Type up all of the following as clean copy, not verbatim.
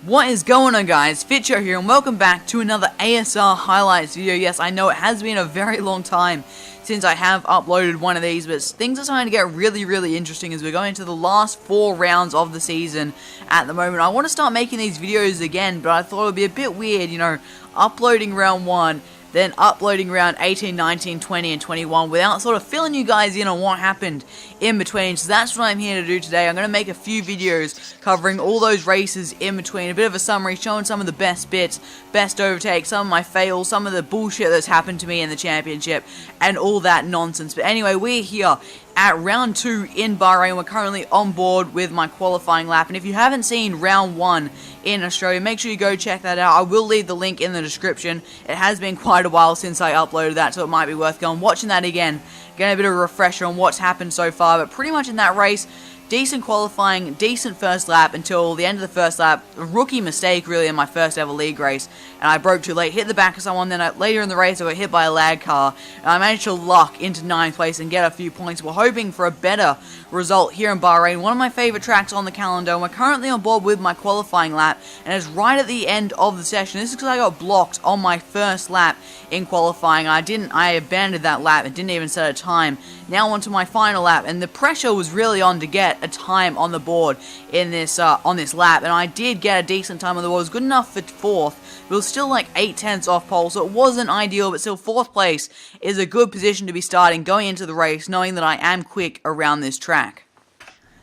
What is going on, guys? Fitcho here, and welcome back to another ASR highlights video. Yes, I know it has been a very long time since I have uploaded one of these, but things are starting to get really interesting as we're going into the last 4 rounds of the season at the moment. I want to start making these videos again, but I thought it would be a bit weird, you know, uploading round 1, then uploading round 18, 19, 20, and 21 without sort of filling you guys in on what happened in between. So that's what I'm here to do today. I'm going to make a few videos covering all those races in between, a bit of a summary, showing some of the best bits, best overtakes, some of my fails, some of the bullshit that's happened to me in the championship, and all that nonsense. But anyway, we're here at round 2 in Bahrain. We're currently on board with my qualifying lap, and if you haven't seen round 1 in Australia, make sure you go check that out. I will leave the link in the description. It has been quite a while since I uploaded that, so it might be worth going watching that again, getting a bit of a refresher on what's happened so far. But pretty much in that race, decent qualifying, decent first lap until the end of the first lap. A rookie mistake, really, in my first ever league race, and I broke too late, hit the back of someone. Then later in the race, I got hit by a lag car, and I managed to luck into 9th place and get a few points. We're hoping for a better result here in Bahrain, one of my favourite tracks on the calendar, and we're currently on board with my qualifying lap, and it's right at the end of the session. This is because I got blocked on my first lap in qualifying. I abandoned that lap and didn't even set a time. Now onto my final lap, and the pressure was really on to get a time on the board in this on this lap, and I did get a decent time on the board. It was good enough for 4th, but it was still like 8/10 off pole, so it wasn't ideal, but still 4th place is a good position to be starting going into the race, knowing that I am quick around this track.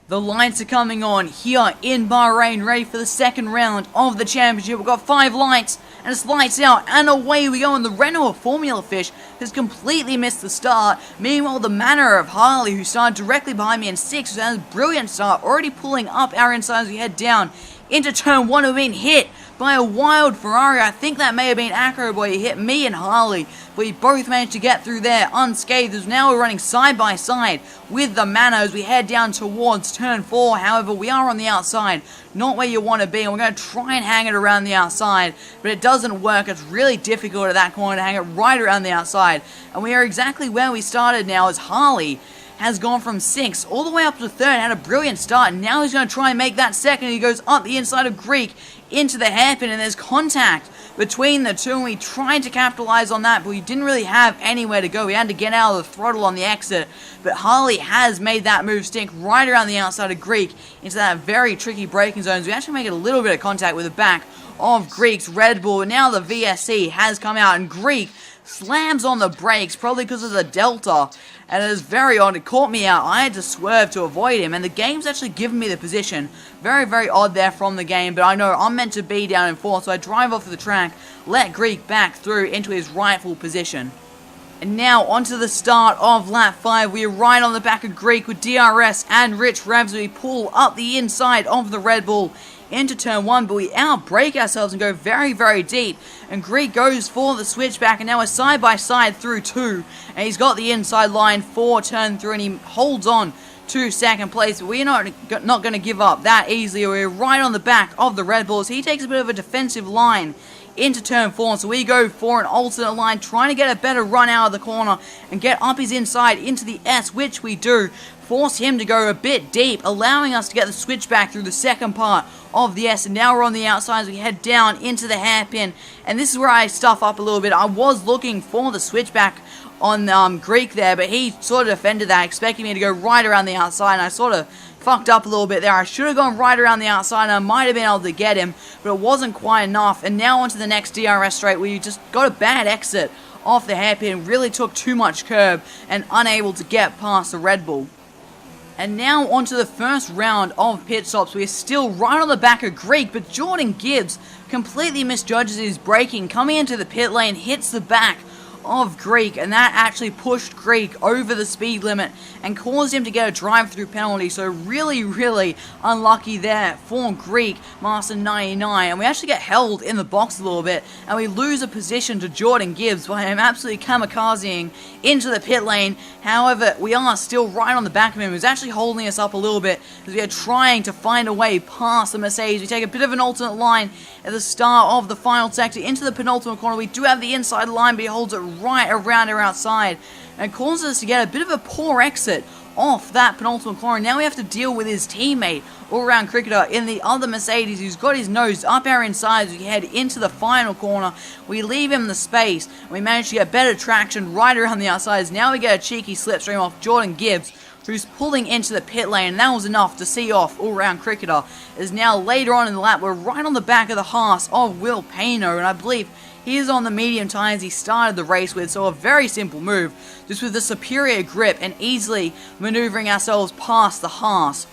The lights are coming on here in Bahrain, ready for the second round of the championship. We've got 5 lights, and it's lights out, and away we go. And the Renault Formula Fish has completely missed the start. Meanwhile, the manner of Harley, who started directly behind me in 6th, has a brilliant start, already pulling up our inside as we head down into turn 1. We've been hit by a wild Ferrari. I think that may have been Acro Boy. He hit me and Harley, but we both managed to get through there unscathed, as now we're running side by side with the Manor as we head down towards turn 4. However, we are on the outside, not where you want to be, and we're going to try and hang it around the outside, but it doesn't work. It's really difficult at that corner to hang it right around the outside, and we are exactly where we started now, as Harley has gone from 6th all the way up to 3rd, had a brilliant start, and now he's going to try and make that second. He goes up the inside of Greek into the hairpin, and there's contact between the two, and we tried to capitalize on that, but we didn't really have anywhere to go. We had to get out of the throttle on the exit, but Harley has made that move stick right around the outside of Greek into that very tricky braking zone. So we actually make a little bit of contact with the back of Greek's Red Bull. Now the VSC has come out, and Greek slams on the brakes, probably because of the Delta, and it is very odd. It caught me out. I had to swerve to avoid him, and the game's actually given me the position. Very odd there from the game, but I know I'm meant to be down in 4th, so I drive off the track, let Greek back through into his rightful position. And now onto the start of lap 5. We are right on the back of Greek with DRS and Rich Revs. We pull up the inside of the Red Bull into turn 1, but we outbrake ourselves and go very deep, and Greek goes for the switchback, and now we're side by side through 2, and he's got the inside line for turn 3, and he holds on to 2nd place. But we're not going to give up that easily. We're right on the back of the Red Bulls. He takes a bit of a defensive line into turn 4, so we go for an alternate line, trying to get a better run out of the corner and get up his inside into the S, which we do. Force him to go a bit deep, allowing us to get the switchback through the second part of the S, and now we're on the outside as we head down into the hairpin, and this is where I stuff up a little bit. I was looking for the switchback on Greek there, but he sort of defended that, expecting me to go right around the outside, and I sort of fucked up a little bit there. I should have gone right around the outside, and I might have been able to get him, but it wasn't quite enough. And now onto the next DRS straight, where you just got a bad exit off the hairpin, really took too much curb, and unable to get past the Red Bull. And now onto the first round of pit stops. We're still right on the back of Greek, but Jordan Gibbs completely misjudges his braking, coming into the pit lane, hits the back of Greek, and that actually pushed Greek over the speed limit and caused him to get a drive-through penalty. So really unlucky there for Greek, Master 99, and we actually get held in the box a little bit, and we lose a position to Jordan Gibbs by him absolutely kamikazing into the pit lane. However, we are still right on the back of him. He's actually holding us up a little bit as we are trying to find a way past the Mercedes. We take a bit of an alternate line at the start of the final sector into the penultimate corner. We do have the inside line, but he holds it right around our outside, and causes us to get a bit of a poor exit off that penultimate corner. Now we have to deal with his teammate, all-round cricketer, in the other Mercedes, who's got his nose up our inside as we head into the final corner. We leave him the space, and we manage to get better traction right around the outsides. Now we get a cheeky slipstream off Jordan Gibbs, who's pulling into the pit lane, and that was enough to see off all-round cricketer. As now later on in the lap, we're right on the back of the Haas of Will Payno, and I believe he is on the medium tyres he started the race with, so a very simple move, just with the superior grip and easily manoeuvring ourselves past the Haas.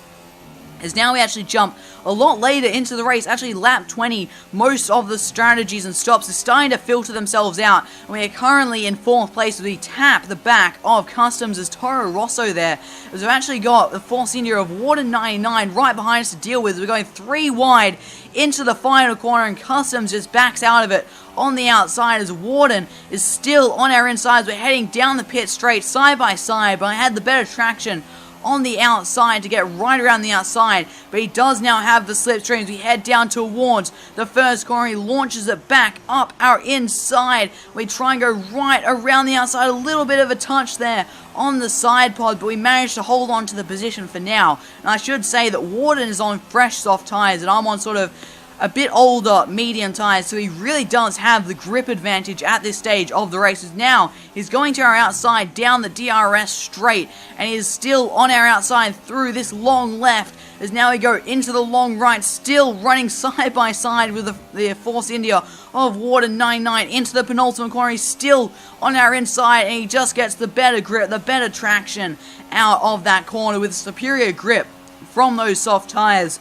As now we actually jump a lot later into the race, actually lap 20, most of the strategies and stops are starting to filter themselves out, and we are currently in 4th place as we tap the back of Customs' Toro Rosso there, as we've actually got the Force India of Warden 99 right behind us to deal with. We're going 3 wide into the final corner, and Customs just backs out of it on the outside as Warden is still on our insides. We're heading down the pit straight side by side, but I had the better traction on the outside to get right around the outside, but he does now have the slipstreams. We head down towards the first corner. He launches it back up our inside. We try and go right around the outside, a little bit of a touch there on the side pod, but we managed to hold on to the position for now. And I should say that Warden is on fresh soft tyres and I'm on sort of a bit older medium tyres, so he really does have the grip advantage at this stage of the races. Now he's going to our outside down the DRS straight, and he is still on our outside through this long left, as now we go into the long right, still running side by side with the Force India of Warden 99 into the penultimate corner. He's still on our inside, and he just gets the better grip, the better traction out of that corner with superior grip from those soft tyres.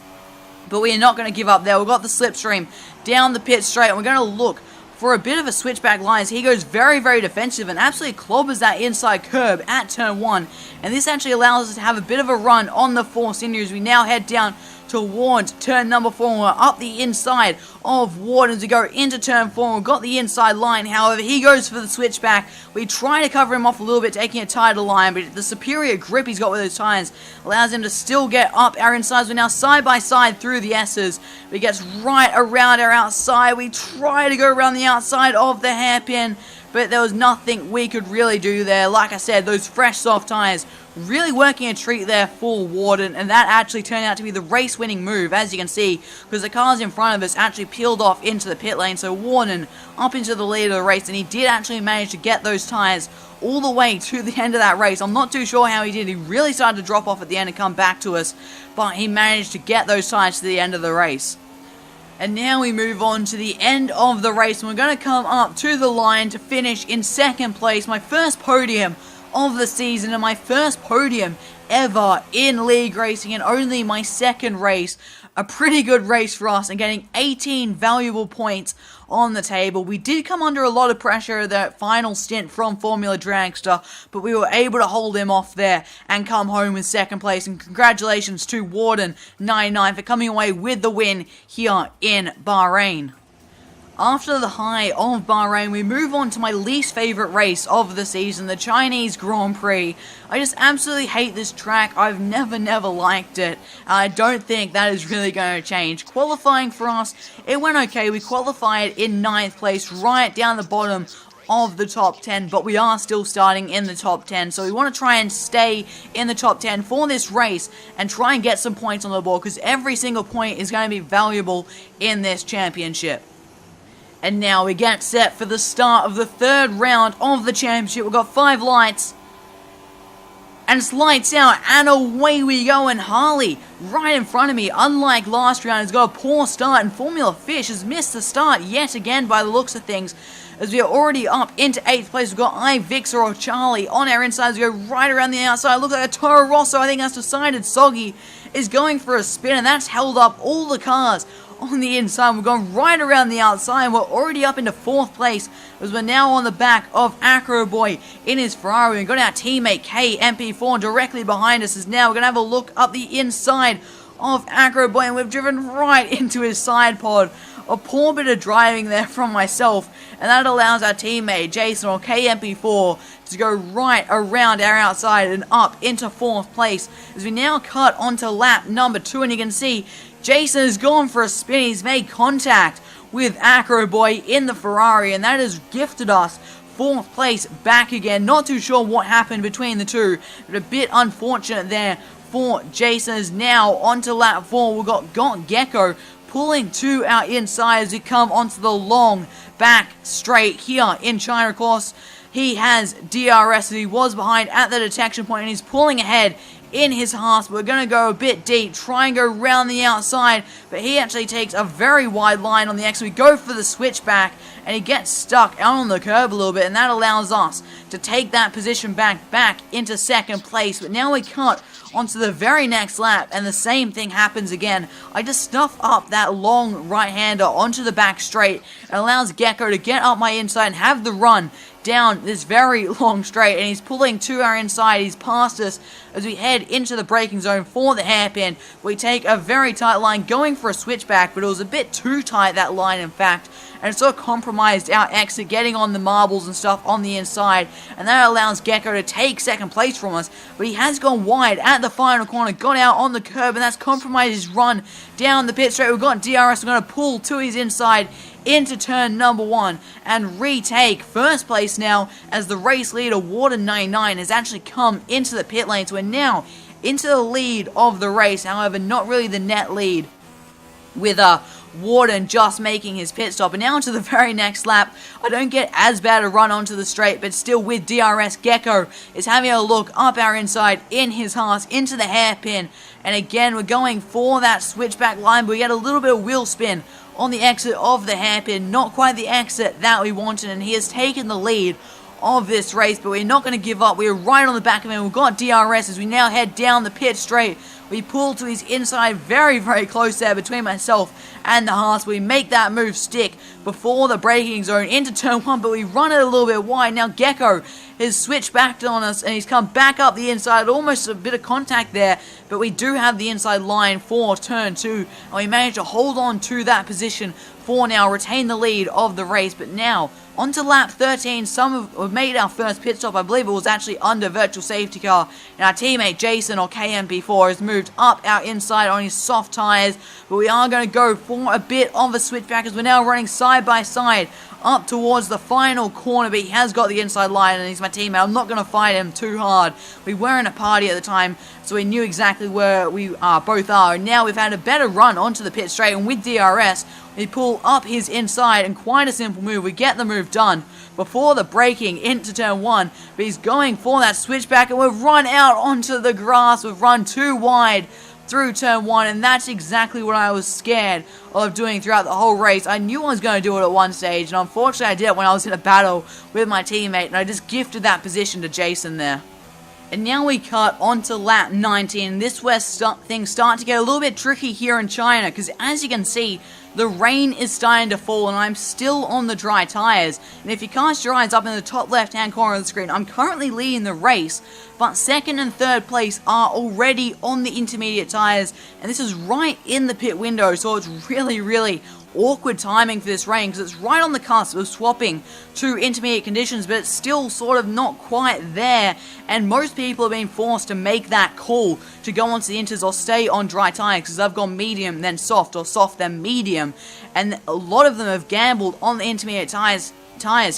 But we are not going to give up there. We've got the slipstream down the pit straight, and we're going to look for a bit of a switchback line. He goes very, very defensive and absolutely clobbers that inside curb at turn 1. And this actually allows us to have a bit of a run on the Force India as we now head down towards turn number 4. We're up the inside of Warden as we go into turn 4. We've got the inside line. However, he goes for the switchback. We try to cover him off a little bit, taking a tighter line, but the superior grip he's got with those tires allows him to still get up our insides. We're now side by side through the S's. He gets right around our outside. We try to go around the outside of the hairpin, but there was nothing we could really do there. Like I said, those fresh soft tires really working a treat there for Warden, and that actually turned out to be the race-winning move, as you can see, because the cars in front of us actually peeled off into the pit lane, so Warden up into the lead of the race, and he did actually manage to get those tires all the way to the end of that race. I'm not too sure how he did. He really started to drop off at the end and come back to us, but he managed to get those tires to the end of the race. And now we move on to the end of the race, and we're going to come up to the line to finish in 2nd place. My first podium of the season and my first podium ever in league racing, and only my 2nd race. A pretty good race for us and getting 18 valuable points on the table. We did come under a lot of pressure that final stint from Formula Dragster, but we were able to hold him off there and come home with 2nd place. And congratulations to Warden 99 for coming away with the win here in Bahrain. After the high of Bahrain, we move on to my least favourite race of the season, the Chinese Grand Prix. I just absolutely hate this track. I've never liked it. I don't think that is really going to change. Qualifying for us, it went okay. We qualified in 9th place, right down the bottom of the top 10, but we are still starting in the top 10, so we want to try and stay in the top 10 for this race and try and get some points on the board, because every single point is going to be valuable in this championship. And now we get set for the start of the 3rd round of the championship. We've got 5 lights. And it's lights out, and away we go. And Harley, right in front of me, unlike last round, has got a poor start. And Formula Fish has missed the start yet again by the looks of things, as we are already up into 8th place. We've got Victor or Charlie on our insides. We go right around the outside. Looks like a Toro Rosso. I think that's decided. Soggy is going for a spin, and that's held up all the cars on the inside. We're going right around the outside. We're already up into 4th place, as we're now on the back of Acro Boy in his Ferrari. We've got our teammate KMP4 directly behind us. As now we're going to have a look up the inside of Acro Boy, and we've driven right into his side pod. A poor bit of driving there from myself, and that allows our teammate Jason or KMP4 to go right around our outside and up into 4th place, as we now cut onto lap number 2, and you can see Jason has gone for a spin. He's made contact with Acro Boy in the Ferrari, and that has gifted us 4th place back again. Not too sure what happened between the two, but a bit unfortunate there for Jason. Is now onto lap 4. We've got Gecko pulling to our inside as we come onto the long back straight here in China. Of course, he has DRS as he was behind at the detection point, and he's pulling ahead in his Haas. We're going to go a bit deep, try and go around the outside, but he actually takes a very wide line on the exit. We go for the switchback, and he gets stuck out on the curb a little bit, and that allows us to take that position back into 2nd place. But now we cut onto the very next lap, and the same thing happens again. I just stuff up that long right-hander onto the back straight, and allows Gecko to get up my inside and have the run down this very long straight, and he's pulling to our inside. He's past us as we head into the braking zone for the hairpin. We take a very tight line going for a switchback, but it was a bit too tight, that line, in fact, and it sort of compromised our exit, getting on the marbles and stuff on the inside, and that allows Gecko to take 2nd place from us. But he has gone wide at the final corner, got out on the curb, and that's compromised his run down the pit straight. We've got DRS, we're going to pull to his inside into turn number 1 and retake 1st place now, as the race leader Warden99 has actually come into the pit lane. So we're now into the lead of the race, however not really the net lead, with Warden just making his pit stop. And now onto the very next lap. I don't get as bad a run onto the straight, but still with DRS, Gecko is having a look up our inside in his Haas into the hairpin, and again we're going for that switchback line, but we get a little bit of wheel spin on the exit of the hairpin. Not quite the exit that we wanted, and he has taken the lead of this race, but we're not going to give up. We're right on the back of him. We've got DRS as we now head down the pit straight. We pull to his inside, very, very close there between myself and the Haas. We make that move stick before the braking zone into turn 1, but we run it a little bit wide. Now Gecko has switched back on us, and he's come back up the inside. Almost a bit of contact there, but we do have the inside line for turn 2, and we managed to hold on to that position for now, retain the lead of the race. But now on to lap 13, we've made our first pit stop. I believe it was actually under virtual safety car, and our teammate Jason, or KMP4, has moved up our inside on his soft tyres, but we are going to go for a bit of a switchback as we're now running side by side up towards the final corner. But he has got the inside line, and he's my teammate. I'm not going to fight him too hard. We were in a party at the time, so we knew exactly where we both are, and now we've had a better run onto the pit straight, and with DRS we pull up his inside, and quite a simple move. We get the move done before the braking into turn 1, but he's going for that switchback, and we've run out onto the grass. We've run too wide through turn 1, and that's exactly what I was scared of doing throughout the whole race. I knew I was going to do it at one stage, and unfortunately I did it when I was in a battle with my teammate, and I just gifted that position to Jason there. And now we cut onto lap 19. This is where things start to get a little bit tricky here in China, because as you can see, the rain is starting to fall, and I'm still on the dry tyres. And if you cast your eyes up in the top left-hand corner of the screen, I'm currently leading the race, but 2nd and 3rd place are already on the intermediate tyres, and this is right in the pit window, so it's really, really awkward timing for this rain, because it's right on the cusp of swapping to intermediate conditions, but it's still sort of not quite there, and most people have been forced to make that call to go onto the inters or stay on dry tyres, because they've gone medium then soft, or soft then medium, and a lot of them have gambled on the intermediate tyres.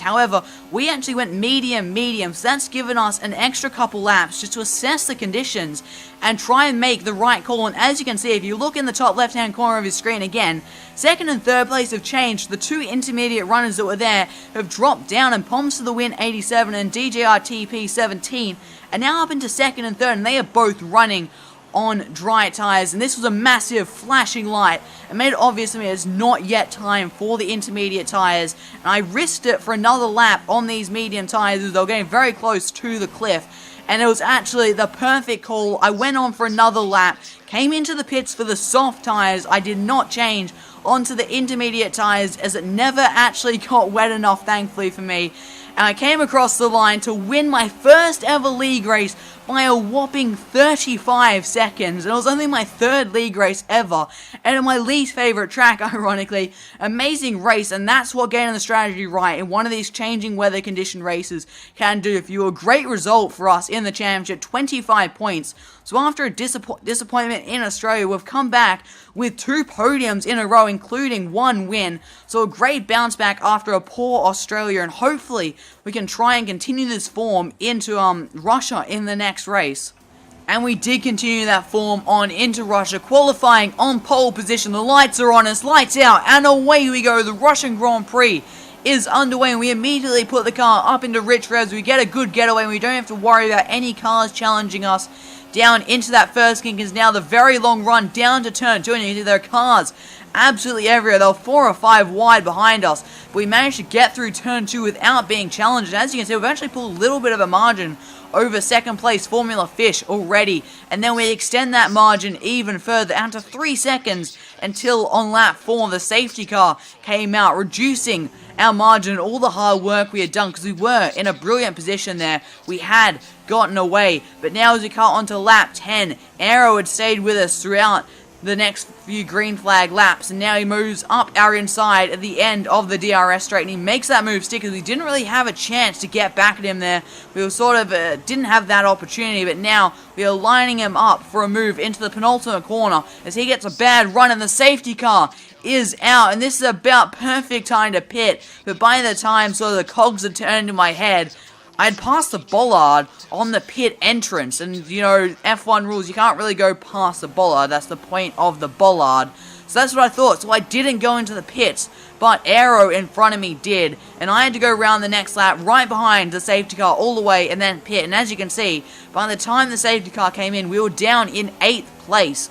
However, we actually went medium, so that's given us an extra couple laps just to assess the conditions and try and make the right call. And as you can see, if you look in the top left hand corner of your screen again, 2nd and 3rd place have changed. The 2 intermediate runners that were there have dropped down, and Poms to the Win 87 and DJRTP 17 are now up into 2nd and 3rd, and they are both running on dry tyres. And this was a massive flashing light and made it obvious to me it's not yet time for the intermediate tyres, and I risked it for another lap on these medium tyres as they were getting very close to the cliff, and it was actually the perfect call. I went on for another lap, came into the pits for the soft tyres. I did not change onto the intermediate tyres as it never actually got wet enough, thankfully for me, and I came across the line to win my first ever league race by a whopping 35 seconds. And it was only my third league race ever, and in my least favorite track, ironically. Amazing race, and that's what getting the strategy right in one of these changing weather condition races can do for you. A great result for us in the championship, 25 points. So after a disappointment in Australia, we've come back with 2 podiums in a row, including 1 win. So a great bounce back after a poor Australia, and hopefully we can try and continue this form into Russia in the next race. And we did continue that form on into Russia, qualifying on pole position. The lights are on us, lights out, and away we go. The Russian Grand Prix is underway, and we immediately put the car up into rich revs. We get a good getaway, and we don't have to worry about any cars challenging us down into that first kink. Is now the very long run down to turn 2, and you can see there are cars absolutely everywhere. They were 4 or 5 wide behind us, but we managed to get through turn 2 without being challenged. And as you can see, we've actually pulled a little bit of a margin over second place Formula Fish already, and then we extend that margin even further out to 3 seconds until on lap 4 the safety car came out, reducing our margin, all the hard work we had done, because we were in a brilliant position there. We had gotten away, but now as we cut onto lap 10, Aero had stayed with us throughout the next few green flag laps, and now he moves up our inside at the end of the DRS straight, and he makes that move stick, because we didn't really have a chance to get back at him there. We were sort of didn't have that opportunity, but now we are lining him up for a move into the penultimate corner as he gets a bad run, and the safety car is out, and this is about perfect time to pit. But by the time sort of the cogs had turned in my head, I had passed the bollard on the pit entrance, and you know, F1 rules, you can't really go past the bollard. That's the point of the bollard. So that's what I thought. So I didn't go into the pits, but Aero in front of me did, and I had to go around the next lap right behind the safety car all the way and then pit. And as you can see, by the time the safety car came in, we were down in 8th place.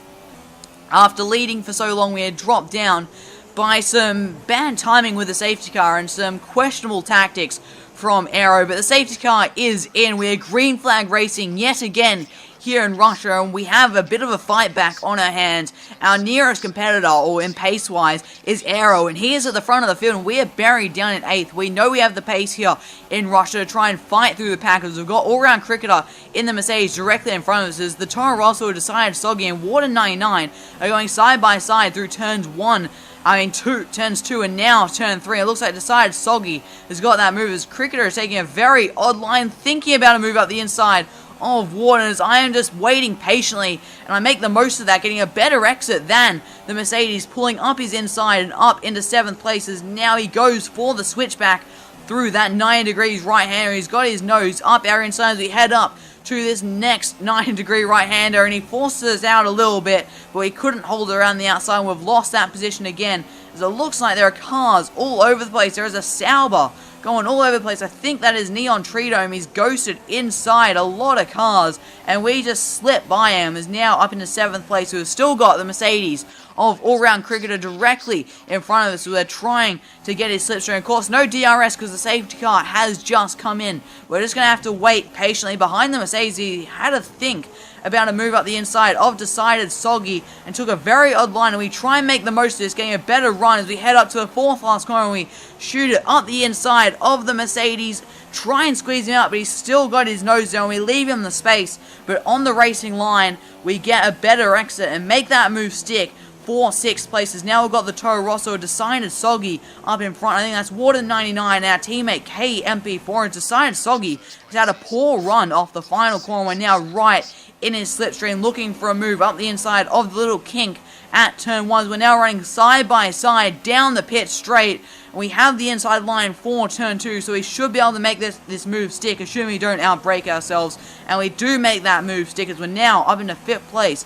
After leading for so long, we had dropped down by some bad timing with the safety car and some questionable tactics from Aero, but the safety car is in. We're green flag racing yet again here in Russia, and we have a bit of a fight back on our hands. Our nearest competitor, or in pace-wise, is Aero, and he is at the front of the field, and we are buried down in 8th. We know we have the pace here in Russia to try and fight through the pack, as we've got all-round cricketer in the Mercedes directly in front of us, as the Toro Rosso decided Soggy and Water 99 are going side by side through turns 2, and now turn 3. It looks like decided Soggy has got that move, as Cricketer is taking a very odd line, thinking about a move up the inside of Warden, as I am just waiting patiently, and I make the most of that, getting a better exit than the Mercedes, pulling up his inside and up into 7th place, as now he goes for the switchback through that 9 degrees right-hander. He's got his nose up our inside as we head up to this next 9-degree right-hander, and he forces us out a little bit, but he couldn't hold it around the outside, and we've lost that position again, as it looks like there are cars all over the place. There is a Sauber going all over the place. I think that is Neon Tree Dome. He's ghosted inside a lot of cars, and we just slipped by him. Is now up into 7th place. We've still got the Mercedes of all-round cricketer directly in front of us. So we're trying to get his slipstream. Of course, no DRS because the safety car has just come in. We're just going to have to wait patiently behind the Mercedes. He had to think about a move up the inside of decided Soggy and took a very odd line, and we try and make the most of this, getting a better run as we head up to the 4th last corner, and we shoot it up the inside of the Mercedes, try and squeeze him out, but he's still got his nose down. We leave him the space, but on the racing line we get a better exit and make that move stick for 6th places. Now we've got the Toro Rosso decided Soggy up in front. I think that's Water 99, our teammate KMP4, and decided Soggy has had a poor run off the final corner. We're now right in his slipstream, looking for a move up the inside of the little kink at turn 1. We're now running side by side down the pit straight, and we have the inside line for turn 2, so we should be able to make this move stick, assuming we don't outbrake ourselves, and we do make that move stick, as we're now up into 5th place.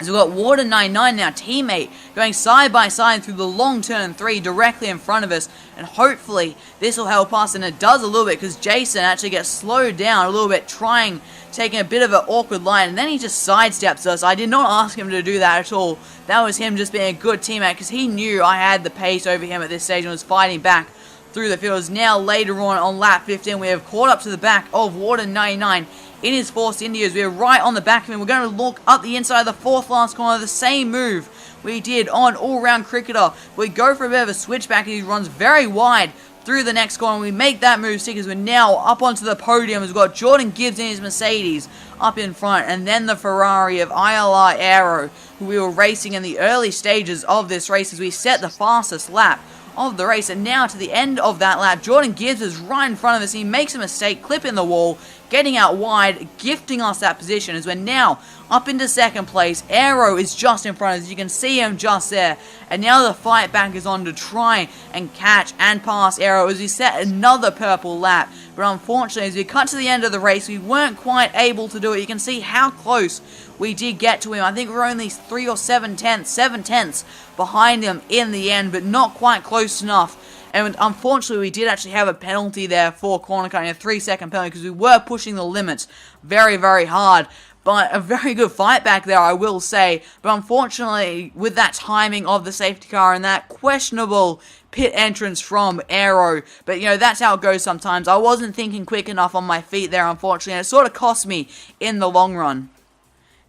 As we've got Water 99, our teammate, going side by side through the long turn 3 directly in front of us, and hopefully this will help us, and it does a little bit, because Jason actually gets slowed down a little bit, taking a bit of an awkward line, and then he just sidesteps us. I did not ask him to do that at all. That was him just being a good teammate, because he knew I had the pace over him at this stage and was fighting back through the field. Now later on lap 15, we have caught up to the back of Water 99 in his Force Indias. We're right on the back of him. We're going to look up the inside of the 4th last corner, the same move we did on all-round cricketer. We go for a bit of a switchback, and he runs very wide through the next corner. We make that move stick as we're now up onto the podium. We've got Jordan Gibbs in his Mercedes up in front, and then the Ferrari of ILR Aero, who we were racing in the early stages of this race as we set the fastest lap of the race. And now to the end of that lap, Jordan Gibbs is right in front of us. He makes a mistake, clipping the wall, getting out wide, gifting us that position as we're now up into second place. Aero is just in front of us. You can see him just there. And now the fight back is on to try and catch and pass Aero as we set another purple lap. But unfortunately, as we cut to the end of the race, we weren't quite able to do it. You can see how close we did get to him. I think we were only 3 or 7 tenths behind him in the end, but not quite close enough. And unfortunately, we did actually have a penalty there for corner cutting, a 3-second penalty, because we were pushing the limits very, very hard. But a very good fight back there, I will say. But unfortunately, with that timing of the safety car and that questionable pit entrance from Aero, but that's how it goes sometimes. I wasn't thinking quick enough on my feet there, unfortunately, and it sort of cost me in the long run.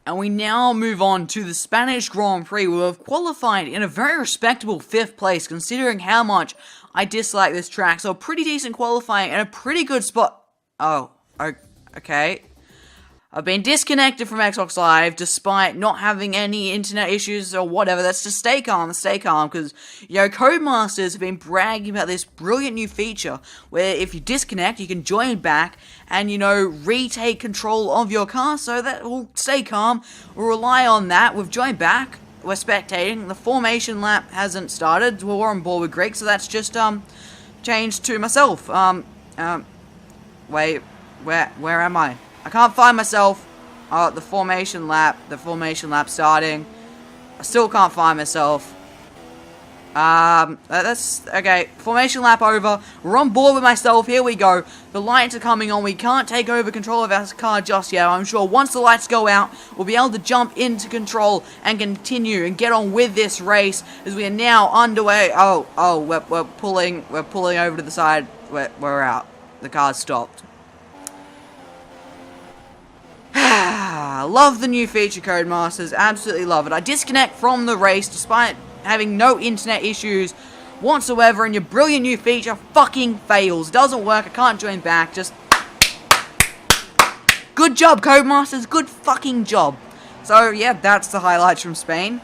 And we now move on to the Spanish Grand Prix. We have qualified in a very respectable 5th place, considering how much I dislike this track. So a pretty decent qualifying and a pretty good spot. Oh, okay. I've been disconnected from Xbox Live despite not having any internet issues or whatever. That's just stay calm, because, Codemasters have been bragging about this brilliant new feature where if you disconnect, you can join back and, retake control of your car. So that will stay calm. We'll rely on that. We've joined back. We're spectating. The formation lap hasn't started. We're on board with Greg, so that's just, changed to myself. Wait, where am I? I can't find myself. The formation lap starting. I still can't find myself. That's okay. Formation lap over. We're on board with myself. Here we go. The lights are coming on. We can't take over control of our car just yet. I'm sure once the lights go out, we'll be able to jump into control and continue and get on with this race as we are now underway. We're pulling over to the side. We're out. The car's stopped. Love the new feature, Codemasters. Absolutely love it. I disconnect from the race despite having no internet issues whatsoever, and your brilliant new feature fucking fails. Doesn't work. I can't join back. Just good job, Codemasters. Good fucking job. So yeah, that's the highlights from Spain.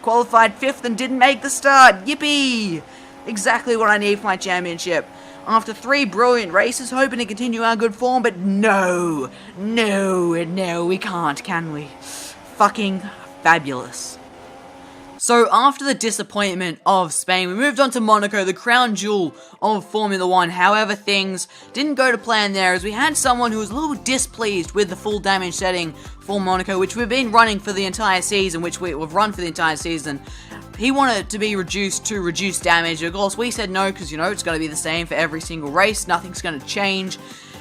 Qualified 5th and didn't make the start. Yippee! Exactly what I need for my championship. After 3 brilliant races, hoping to continue our good form, but no, we can't, can we? Fucking fabulous. So after the disappointment of Spain, we moved on to Monaco, the crown jewel of Formula 1. However, things didn't go to plan there, as we had someone who was a little displeased with the full damage setting for Monaco, which we've been running for the entire season, we've run for the entire season. He wanted it to be reduced to reduce damage. Of course, we said no, because, it's going to be the same for every single race. Nothing's going to change.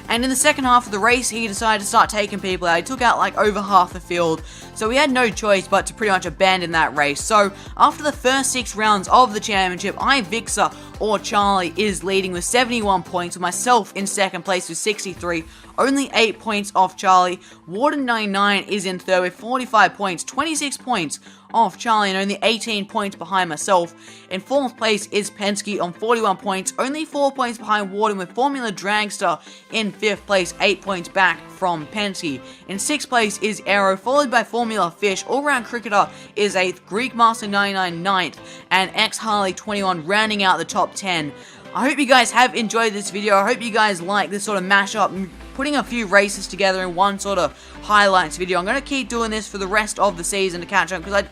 And in the second half of the race, he decided to start taking people out. He took out, over half the field. So we had no choice but to pretty much abandon that race. So, after the first 6 rounds of the championship, Victor or Charlie is leading with 71 points, with myself in second place with 63. Only 8 points off Charlie. Warden99 is in third with 45 points, 26 points off Charlie, and only 18 points behind myself. In 4th place is Penske on 41 points, only 4 points behind Warden, with Formula Dragster in 5th place, 8 points back from Penske. In 6th place is Aero, followed by Formula Fish. All-round cricketer is 8th, Greek Master 99 9th, and X-Harley 21 rounding out the top 10. I hope you guys have enjoyed this video. I hope you guys like this sort of mashup, putting a few races together in one sort of highlights video. I'm going to keep doing this for the rest of the season to catch up, because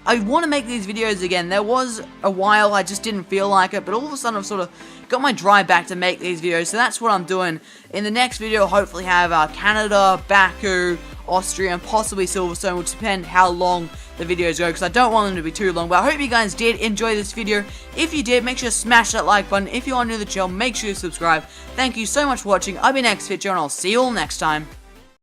I want to make these videos again. There was a while I just didn't feel like it, but all of a sudden I've sort of got my drive back to make these videos, so that's what I'm doing. In the next video, I'll hopefully have Canada, Baku, Austria, and possibly Silverstone. Will depend how long the videos go, because I don't want them to be too long. But I hope you guys did enjoy this video. If you did, make sure to smash that like button. If you are new to the channel, make sure to subscribe. Thank you so much for watching. I've been Fitcho, and I'll see you all next time.